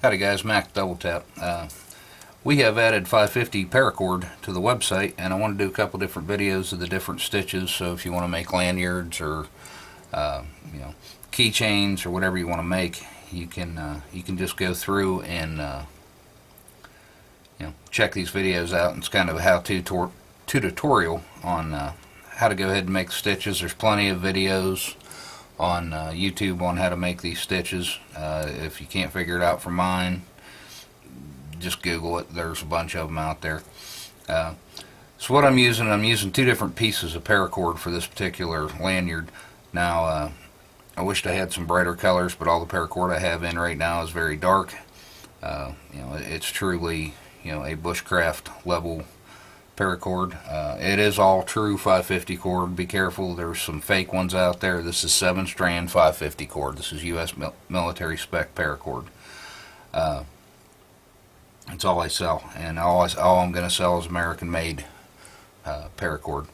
Howdy guys, Mac Double Tap. We have added 550 paracord to the website, and I want to do a couple different videos of the different stitches. So if you want to make lanyards or keychains or whatever you want to make, you can just go through and check these videos out. And it's kind of a how-to tutorial on how to go ahead and make stitches. There's plenty of videos on YouTube on how to make these stitches. If you can't figure it out from mine, just Google it. There's a bunch of them out there. So what I'm using two different pieces of paracord for this particular lanyard. Now I wished I had some brighter colors, but all the paracord I have in right now is very dark. It's truly a bushcraft level paracord. It is all true 550 cord. Be careful, there's some fake ones out there. This is 7-strand 550 cord. This is U.S. military spec paracord. It's all I sell, and all I'm going to sell is American-made paracord.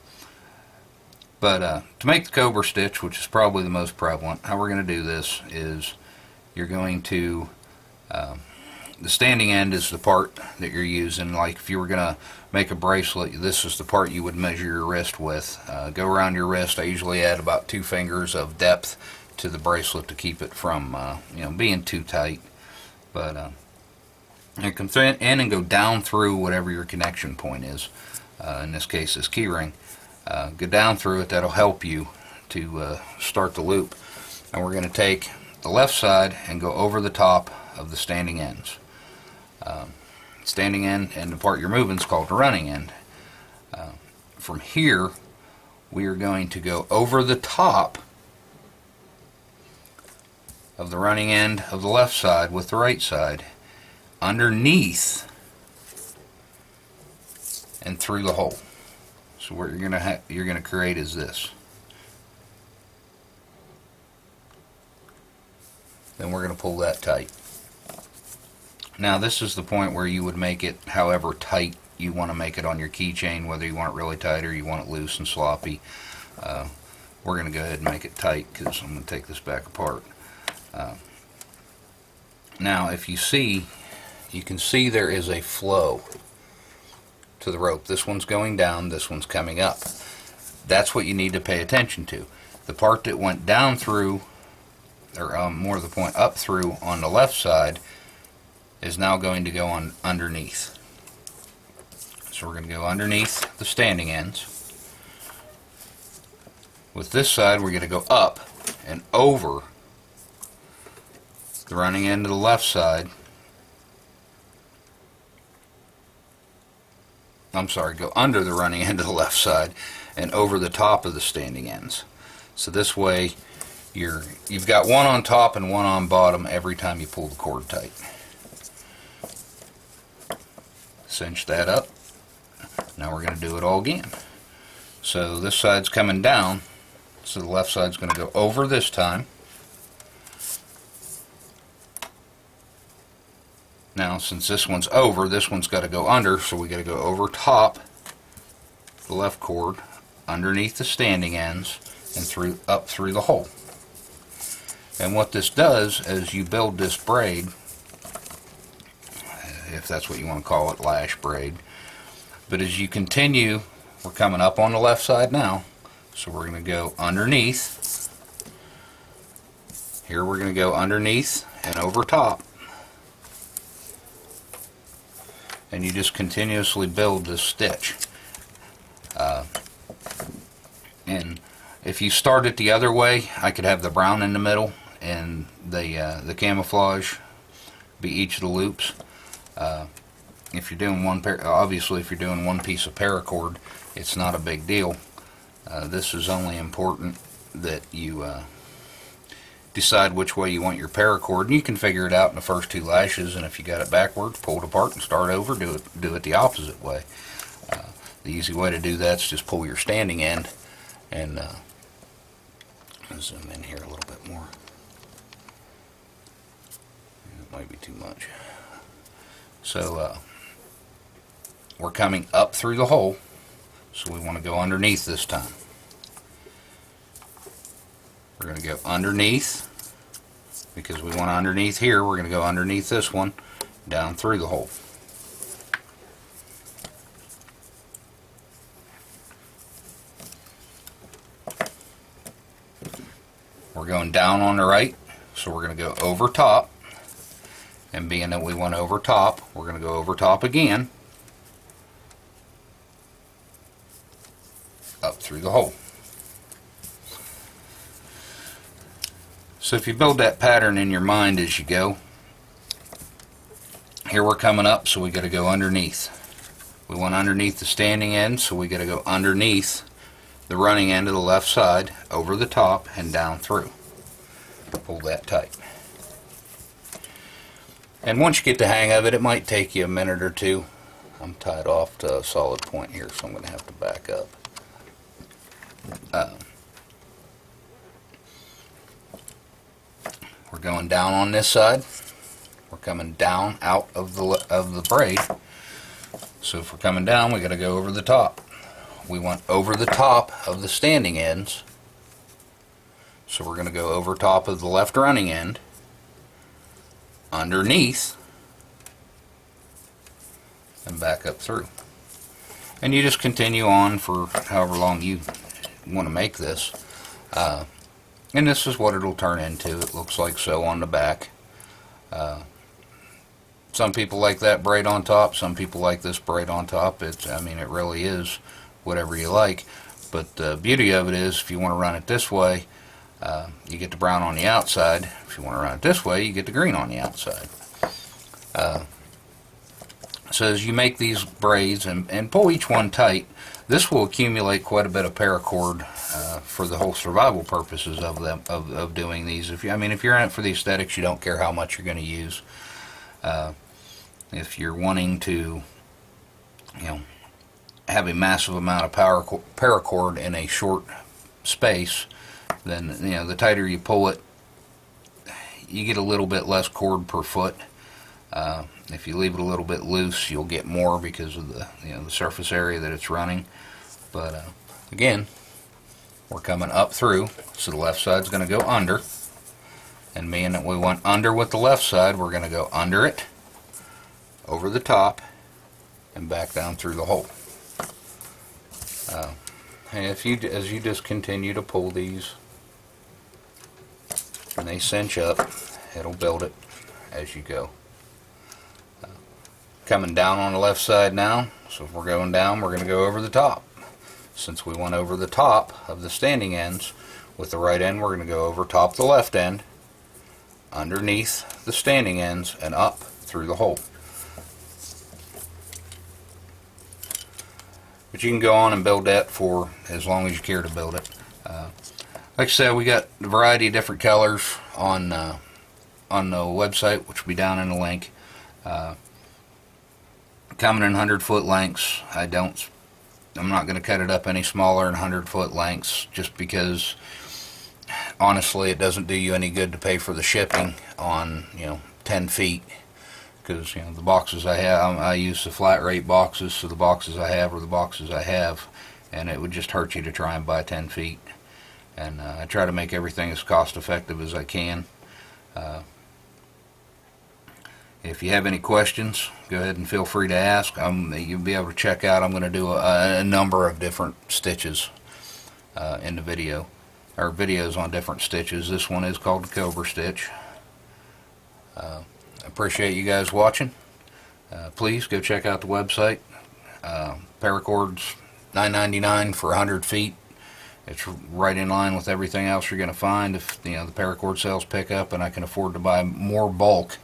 But to make the Cobra Stitch, which is probably the most prevalent, how we're going to do this is you're going to the standing end is the part that you're using. Like if you were going to make a bracelet, this is the part you would measure your wrist with. Go around your wrist. I usually add about 2 fingers of depth to the bracelet to keep it from being too tight. But you come in and go down through whatever your connection point is. In this case, this key ring. Go down through it. That'll help you to start the loop. And we're going to take the left side and go over the top of the standing ends. Standing end and the part you're moving is called the running end. From here, we are going to go over the top of the running end of the left side with the right side, underneath and through the hole. So what you're gonna create is this. Then we're gonna pull that tight. Now this is the point where you would make it however tight you want to make it on your keychain, whether you want it really tight or you want it loose and sloppy. We're going to go ahead and make it tight because I'm going to take this back apart. Now if you can see there is a flow to the rope. This one's going down, this one's coming up. That's what you need to pay attention to. The part that went down through, or more to the point up through on the left side, is now going to go on underneath. So we're going to go underneath the standing ends. With this side, we're going to go up and over the running end of the left side. I'm sorry, go under the running end of the left side and over the top of the standing ends. So this way you've got one on top and one on bottom every time you pull the cord tight. Cinch that up. Now we're going to do it all again. So this side's coming down, so the left side's going to go over this time. Now since this one's over, this one's got to go under, so we got to go over top the left cord, underneath the standing ends, and up through the hole. And what this does is you build this braid, if that's what you want to call it, lash braid. But as you continue, we're coming up on the left side now, so we're going to go underneath. Here we're going to go underneath and over top. And you just continuously build this stitch. And if you start it the other way, I could have the brown in the middle and the camouflage be each of the loops. If you're doing obviously if you're doing one piece of paracord, it's not a big deal. This is only important that you decide which way you want your paracord, and you can figure it out in the first 2 lashes. And if you got it backwards, pull it apart and start over. Do it the opposite way. The easy way to do that is just pull your standing end and zoom in here a little bit more. It might be too much. So we're coming up through the hole, so we want to go underneath this time. We're going to go underneath because we want underneath here. We're going to go underneath this one, down through the hole. We're going down on the right, so we're going to go over top, and being that we went over top, we're going to go over top again, up through the hole. So if you build that pattern in your mind as you go, here we're coming up, so we got to go underneath. We want underneath the standing end, so we got to go underneath the running end of the left side, over the top, and down through. Pull that tight. And once you get the hang of it, it might take you a minute or two. I'm tied off to a solid point here, so I'm going to have to back up. We're going down on this side. We're coming down out of the braid. So if we're coming down, we got to go over the top. We want over the top of the standing ends. So we're going to go over top of the left running end, underneath, and back up through. And you just continue on for however long you want to make this. And this is what it'll turn into. It looks like so on the back. Some people like that braid on top. Some people like this braid on top. I mean, it really is whatever you like. But the beauty of it is, if you want to run it this way, you get the brown on the outside. If you want to run it this way, you get the green on the outside. So as you make these braids and pull each one tight, this will accumulate quite a bit of paracord for the whole survival purposes of doing these. If you're in it for the aesthetics, you don't care how much you're going to use. If you're wanting to, have a massive amount of paracord in a short space, then the tighter you pull it, you get a little bit less cord per foot. If you leave it a little bit loose, you'll get more because of the the surface area that it's running. But again, we're coming up through, so the left side's going to go under, and being that we went under with the left side, we're going to go under it, over the top, and back down through the hole. And as you just continue to pull these, and they cinch up, it'll build it as you go. Coming down on the left side now, so if we're going down, we're going to go over the top. Since we went over the top of the standing ends, with the right end, we're going to go over top the left end, underneath the standing ends, and up through the hole. But you can go on and build that for as long as you care to build it. Like I said, we got a variety of different colors on the website, which will be down in the link. Coming in 100-foot lengths. I'm not going to cut it up any smaller than 100-foot lengths, just because honestly it doesn't do you any good to pay for the shipping on 10 feet, because the boxes I have, I use the flat rate boxes, so the boxes I have are the boxes I have, and it would just hurt you to try and buy 10 feet. And I try to make everything as cost effective as I can. If you have any questions, go ahead and feel free to ask. You'll be able to check out, I'm going to do a number of different stitches in the video, or videos on different stitches. This one is called the Cobra Stitch. I appreciate you guys watching. Please go check out the website. Paracord's $9.99 for 100 feet. It's right in line with everything else you're going to find. If the paracord sales pick up and I can afford to buy more bulk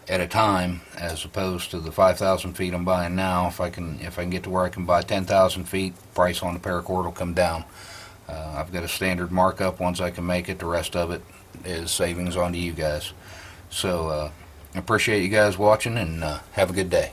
at a time, as opposed to the 5,000 feet I'm buying now, if I can get to where I can buy 10,000 feet, price on the paracord will come down. I've got a standard markup. Once I can make it, the rest of it is savings on to you guys. So I appreciate you guys watching, and have a good day.